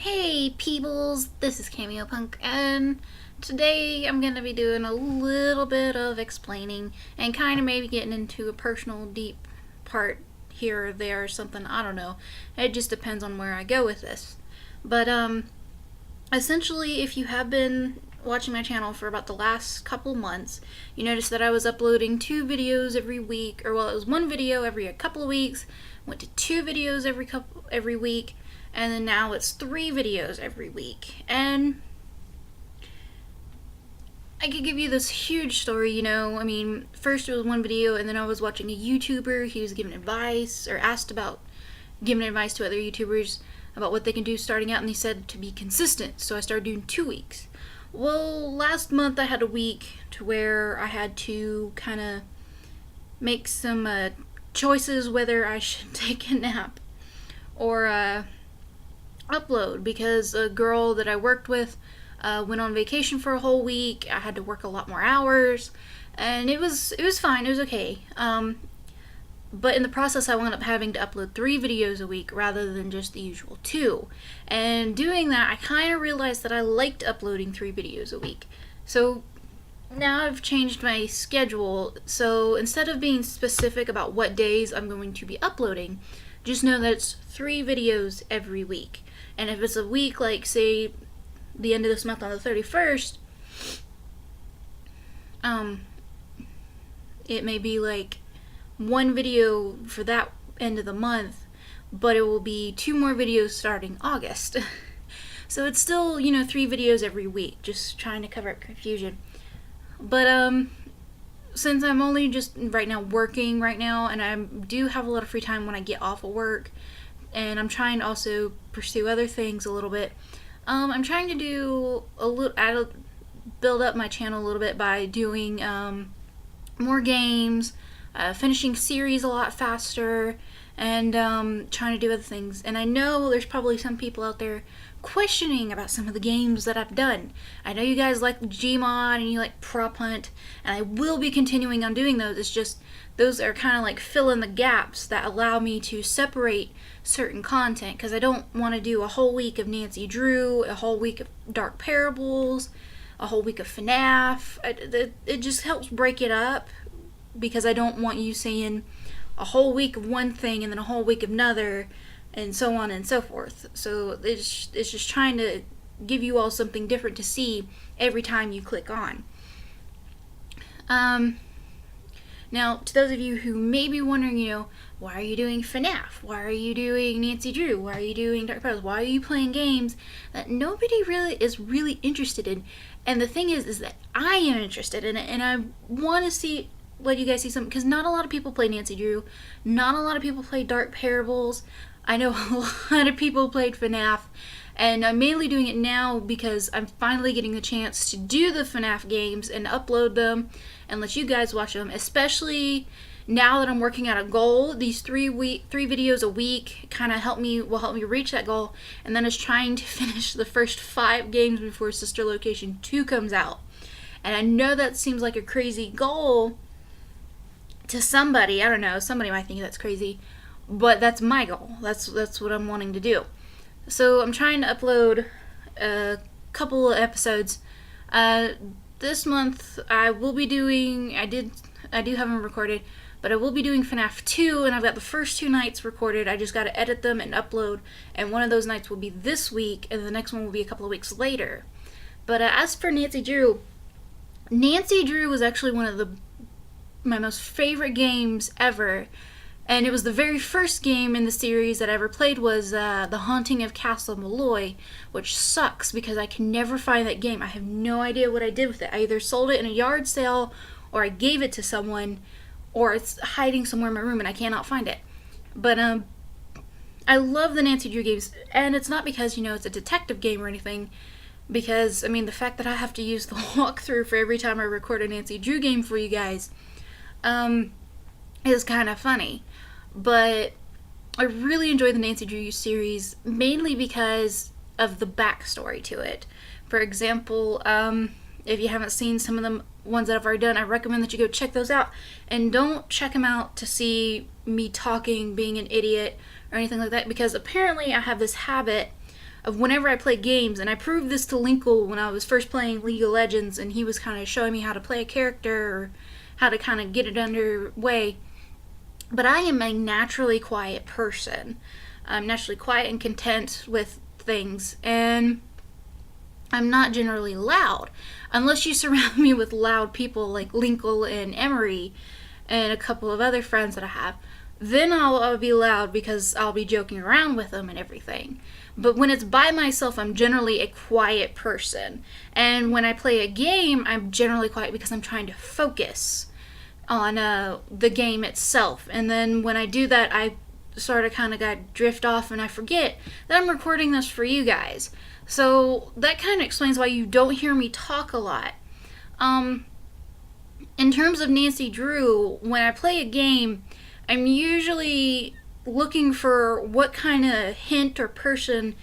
Hey peoples, this is Cameo Punk, and today I'm going to be doing a little bit of explaining and kind of maybe getting into a personal deep part here or there or something, I don't know. It just depends on where I go with this. But essentially, if you have been watching my channel for about the last couple months, you notice that I was uploading 2 videos every week, or well, it was 1 video every a couple of weeks, went to 2 videos every week, and then now it's 3 videos every week. And I could give you this huge story, you know. I mean, first it was 1 video, and then I was watching a YouTuber. He was giving advice, or asked about giving advice to other YouTubers about what they can do starting out, and he said to be consistent. So I started doing 2 weeks. Well, last month I had a week to where I had to kind of make some choices whether I should take a nap or upload, because a girl that I worked with went on vacation for a whole week. I had to work a lot more hours, and it was fine. It was okay. But in the process, I wound up having to upload 3 videos a week rather than just the usual 2. And doing that, I kind of realized that I liked uploading 3 videos a week. So now I've changed my schedule. So instead of being specific about what days I'm going to be uploading, just know that it's 3 videos every week. And if it's a week, like say the end of this month on the 31st, it may be like 1 video for that end of the month, but it will be 2 more videos starting August. So it's still, 3 videos every week, just trying to cover up confusion. But since I'm only just right now working right now, and I do have a lot of free time when I get off of work, and I'm trying to also pursue other things a little bit, I'm trying to do build up my channel a little bit by doing more games, finishing series a lot faster, and trying to do other things. And I know there's probably some people out there questioning about some of the games that I've done. I know you guys like Gmod and you like Prop Hunt, and I will be continuing on doing those. It's just those are kind of like fill in the gaps that allow me to separate certain content, because I don't want to do a whole week of Nancy Drew, a whole week of Dark Parables, a whole week of FNAF. It just helps break it up, because I don't want you seeing a whole week of one thing and then a whole week of another, and so on and so forth. So it's just trying to give you all something different to see every time you click on. Now, to those of you who may be wondering, why are you doing FNAF? Why are you doing Nancy Drew? Why are you doing Dark Parables? Why are you playing games that nobody really is interested in? And the thing is that I am interested in it, and I want to let you guys see something, because not a lot of people play Nancy Drew. Not a lot of people play Dark Parables. I know a lot of people played FNAF, and I'm mainly doing it now because I'm finally getting the chance to do the FNAF games and upload them and let you guys watch them, especially now that I'm working at a goal. These 3 videos a week kind of will help me reach that goal, and then is trying to finish the first 5 games before Sister Location 2 comes out. And I know that seems like a crazy goal to somebody. I don't know, somebody might think that's crazy, but that's my goal. That's what I'm wanting to do. So I'm trying to upload a couple of episodes. This month I will be doing, I do have them recorded, but I will be doing FNAF 2, and I've got the first 2 nights recorded. I just got to edit them and upload, and one of those nights will be this week, and the next one will be a couple of weeks later. But as for Nancy Drew was actually one of my most favorite games ever, and it was the very first game in the series that I ever played. Was The Haunting of Castle Malloy, which sucks because I can never find that game. I have no idea what I did with it. I either sold it in a yard sale, or I gave it to someone, or it's hiding somewhere in my room and I cannot find it. But I love the Nancy Drew games, and it's not because it's a detective game or anything, because the fact that I have to use the walkthrough for every time I record a Nancy Drew game for you guys is kind of funny. But I really enjoy the Nancy Drew series, mainly because of the backstory to it. For example, if you haven't seen some of the ones that I've already done, I recommend that you go check those out. And don't check them out to see me talking, being an idiot, or anything like that, because apparently I have this habit of whenever I play games, and I proved this to Linkle when I was first playing League of Legends, and he was kind of showing me how to play a character or how to kind of get it underway. But I am a naturally quiet person. I'm naturally quiet and content with things, and I'm not generally loud. Unless you surround me with loud people like Linkle and Emery and a couple of other friends that I have, then I'll be loud because I'll be joking around with them and everything. But when it's by myself, I'm generally a quiet person. And when I play a game, I'm generally quiet because I'm trying to focus on the game itself. And then when I do that, I sort of kind of drift off and I forget that I'm recording this for you guys. So that kind of explains why you don't hear me talk a lot. In terms of Nancy Drew, when I play a game, I'm usually looking for what kind of hint or person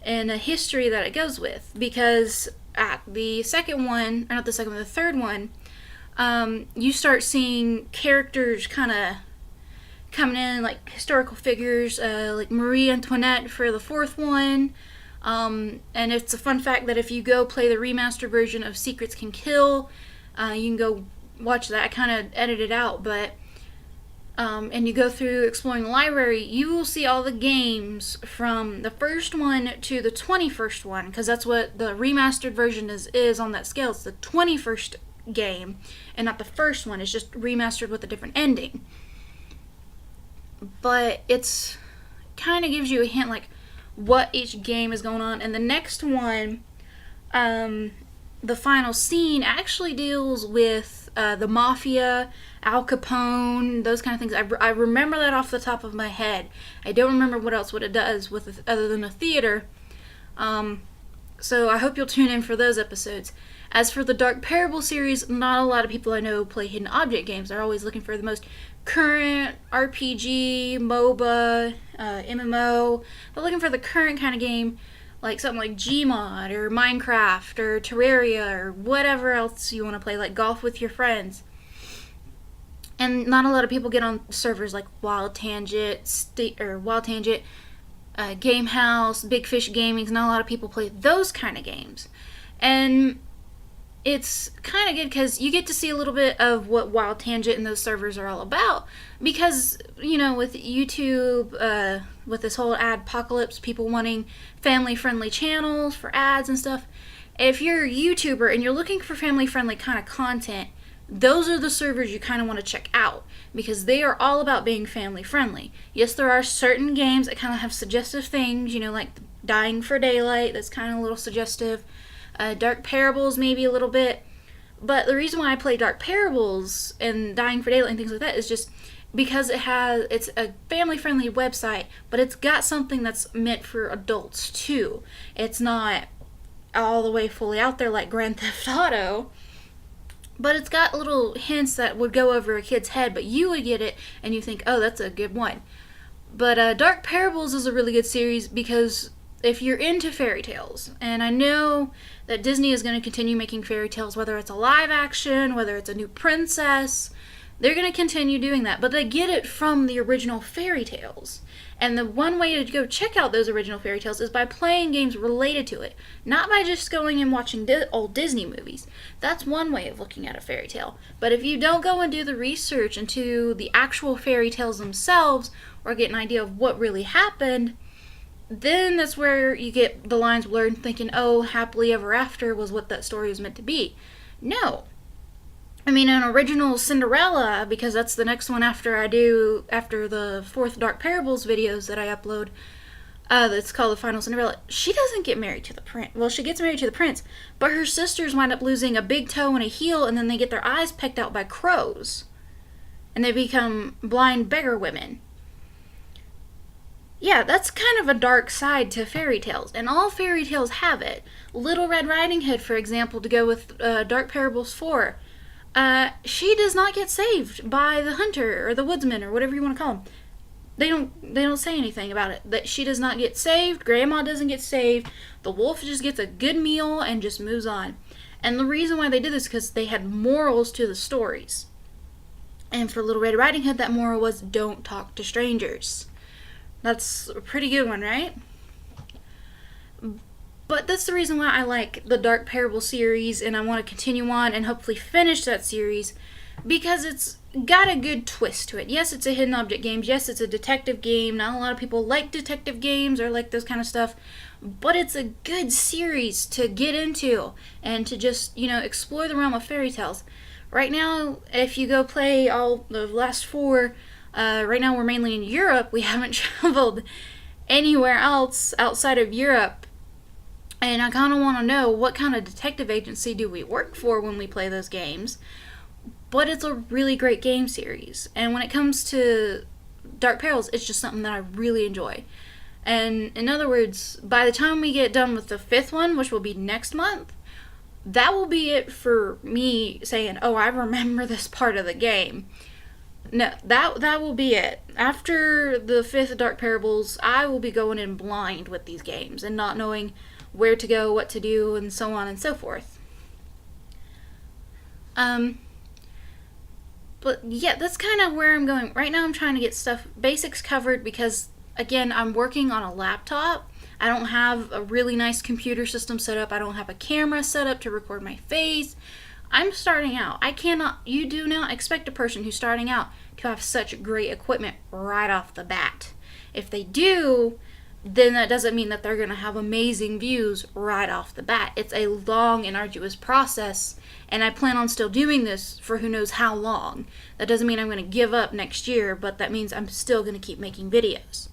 and a history that it goes with. Because at the third one, you start seeing characters kind of coming in, like historical figures, like Marie Antoinette for the fourth one. And it's a fun fact that if you go play the remastered version of Secrets Can Kill, you can go watch that. I kind of edited out, but and you go through exploring the library, you will see all the games from the first one to the 21st one, because that's what the remastered version is on that scale. It's the 21st game, and not the first one. It's just remastered with a different ending. But it's kind of gives you a hint, like, what each game is going on. And the next one, the final scene, actually deals with the Mafia, Al Capone, those kind of things. I remember that off the top of my head. I don't remember what it does with it, other than the theater. So I hope you'll tune in for those episodes. As for the Dark Parable series, not a lot of people I know play hidden object games. They're always looking for the most current RPG, MOBA, MMO. They're looking for the current kind of game, like something like Gmod or Minecraft or Terraria or whatever else you want to play, like golf with your friends. And not a lot of people get on servers like Wild Tangent, Gamehouse, Big Fish Gaming. Not a lot of people play those kind of games. And it's kind of good because you get to see a little bit of what Wild Tangent and those servers are all about. Because, you know, with YouTube, with this whole ad-pocalypse, people wanting family-friendly channels for ads and stuff, if you're a YouTuber and you're looking for family-friendly kind of content, those are the servers you kind of want to check out, because they are all about being family-friendly. Yes, there are certain games that kind of have suggestive things, you know, like Dying for Daylight, that's kind of a little suggestive. Dark Parables maybe a little bit. But the reason why I play Dark Parables and Dying for Daylight and things like that is just because it's a family-friendly website, but it's got something that's meant for adults too. It's not all the way fully out there like Grand Theft Auto, but it's got little hints that would go over a kid's head, but you would get it and you think, oh, that's a good one. But Dark Parables is a really good series because if you're into fairy tales, and I know that Disney is going to continue making fairy tales, whether it's a live action, whether it's a new princess, they're going to continue doing that, but they get it from the original fairy tales. And the one way to go check out those original fairy tales is by playing games related to it, not by just going and watching old Disney movies. That's one way of looking at a fairy tale. But if you don't go and do the research into the actual fairy tales themselves, or get an idea of what really happened, then that's where you get the lines blurred, thinking, oh, happily ever after was what that story was meant to be. No. I mean, an original Cinderella, because that's the next one after the fourth Dark Parables videos that I upload, that's called The Final Cinderella, she doesn't get married to the prince. Well, she gets married to the prince, but her sisters wind up losing a big toe and a heel, and then they get their eyes pecked out by crows. And they become blind beggar women. Yeah, that's kind of a dark side to fairy tales, and all fairy tales have it. Little Red Riding Hood, for example, to go with Dark Parables 4, she does not get saved by the hunter or the woodsman or whatever you want to call them. They don't say anything about it. That she does not get saved. Grandma doesn't get saved. The wolf just gets a good meal and just moves on. And the reason why they did this is because they had morals to the stories. And for Little Red Riding Hood, that moral was don't talk to strangers. That's a pretty good one, right? But that's the reason why I like the Dark Parable series, and I want to continue on and hopefully finish that series, because it's got a good twist to it. Yes, it's a hidden object game. Yes, it's a detective game. Not a lot of people like detective games or like those kind of stuff, but it's a good series to get into and to just, explore the realm of fairy tales. Right now, if you go play all the last four, right now we're mainly in Europe. We haven't traveled anywhere else outside of Europe. And I kind of want to know, what kind of detective agency do we work for when we play those games? But it's a really great game series. And when it comes to Dark Perils, it's just something that I really enjoy. And in other words, by the time we get done with the 5th one, which will be next month, that will be it for me saying, oh, I remember this part of the game. No, that will be it. After the 5th Dark Parables, I will be going in blind with these games and not knowing where to go, what to do, and so on and so forth. But yeah, that's kind of where I'm going. Right now I'm trying to get basics covered, because, again, I'm working on a laptop. I don't have a really nice computer system set up. I don't have a camera set up to record my face. I'm starting out. You do not expect a person who's starting out to have such great equipment right off the bat. If they do, then that doesn't mean that they're going to have amazing views right off the bat. It's a long and arduous process, and I plan on still doing this for who knows how long. That doesn't mean I'm going to give up next year, but that means I'm still going to keep making videos.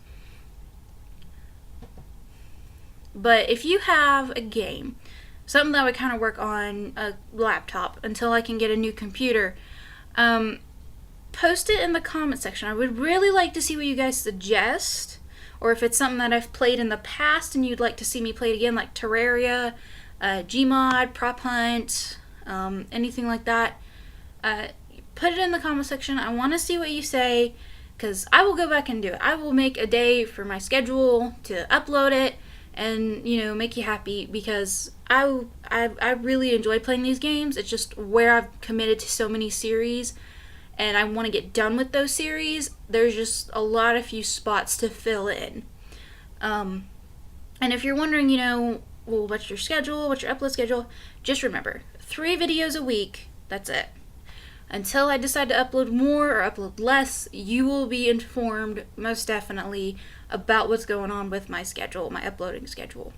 But if you have a game, something that would kind of work on a laptop until I can get a new computer, post it in the comment section. I would really like to see what you guys suggest, or if it's something that I've played in the past and you'd like to see me play it again, like Terraria, Gmod, Prop Hunt, anything like that. Put it in the comment section. I want to see what you say, because I will go back and do it. I will make a day for my schedule to upload it and, make you happy, because I really enjoy playing these games. It's just where I've committed to so many series, and I want to get done with those series. There's just a lot of few spots to fill in. And if you're wondering, well, what's your schedule, what's your upload schedule, just remember, 3 videos a week, that's it. Until I decide to upload more or upload less, you will be informed, most definitely, about what's going on with my schedule, my uploading schedule.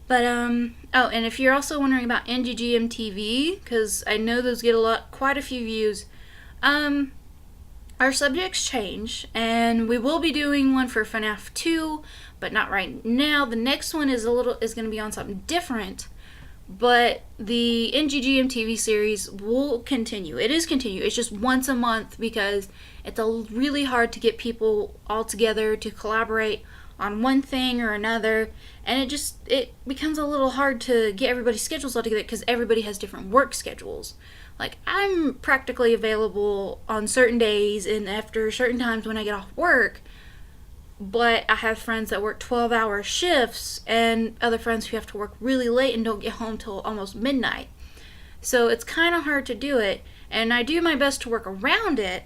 But, and if you're also wondering about NGGM TV, because I know those get quite a few views, our subjects change, and we will be doing one for FNAF 2, but not right now. The next one is going to be on something different, but the NGGM TV series will continue. It is continue. It's just once a month, because it's really hard to get people all together to collaborate on one thing or another, and it becomes a little hard to get everybody's schedules all together, because everybody has different work schedules. Like, I'm practically available on certain days and after certain times when I get off work, but I have friends that work 12-hour shifts and other friends who have to work really late and don't get home till almost midnight. So it's kind of hard to do it, and I do my best to work around it,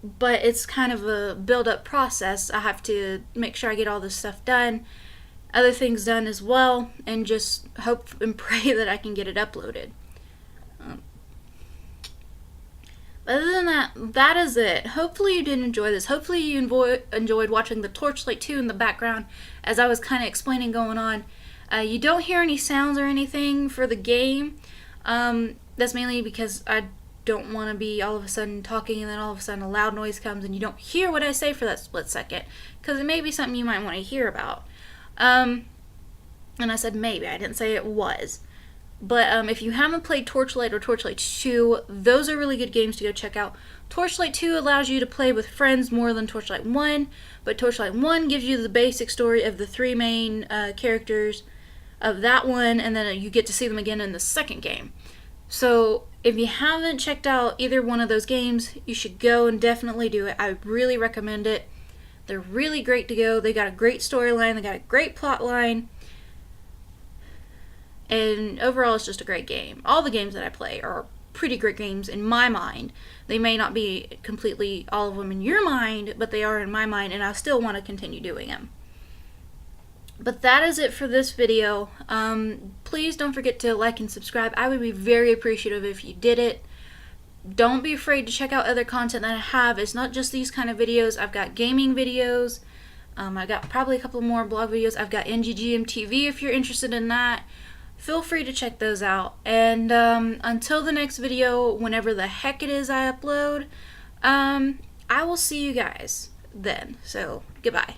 but it's kind of a build-up process. I have to make sure I get all this stuff done, other things done as well, and just hope and pray that I can get it uploaded. Other than that, that is it. Hopefully you did enjoy this. Hopefully you enjoyed watching the Torchlight 2 in the background as I was kind of explaining going on. You don't hear any sounds or anything for the game. That's mainly because I don't want to be all of a sudden talking and then all of a sudden a loud noise comes and you don't hear what I say for that split second, because it may be something you might want to hear about. And I said maybe. I didn't say it was. But if you haven't played Torchlight or Torchlight 2, those are really good games to go check out. Torchlight 2 allows you to play with friends more than Torchlight 1, but Torchlight 1 gives you the basic story of the 3 main characters of that one, and then you get to see them again in the second game. So if you haven't checked out either one of those games, you should go and definitely do it. I really recommend it. They're really great to go. They got a great storyline. They got a great plot line. And overall, it's just a great game. All the games that I play are pretty great games in my mind. They may not be completely all of them in your mind, but they are in my mind, and I still want to continue doing them. But that is it for this video. Please don't forget to like and subscribe. I would be very appreciative if you did it. Don't be afraid to check out other content that I have. It's not just these kind of videos. I've got gaming videos. I got probably a couple more blog videos. I've got NGGM TV if you're interested in that. Feel free to check those out. And until the next video, whenever the heck it is I upload, I will see you guys then. So, goodbye.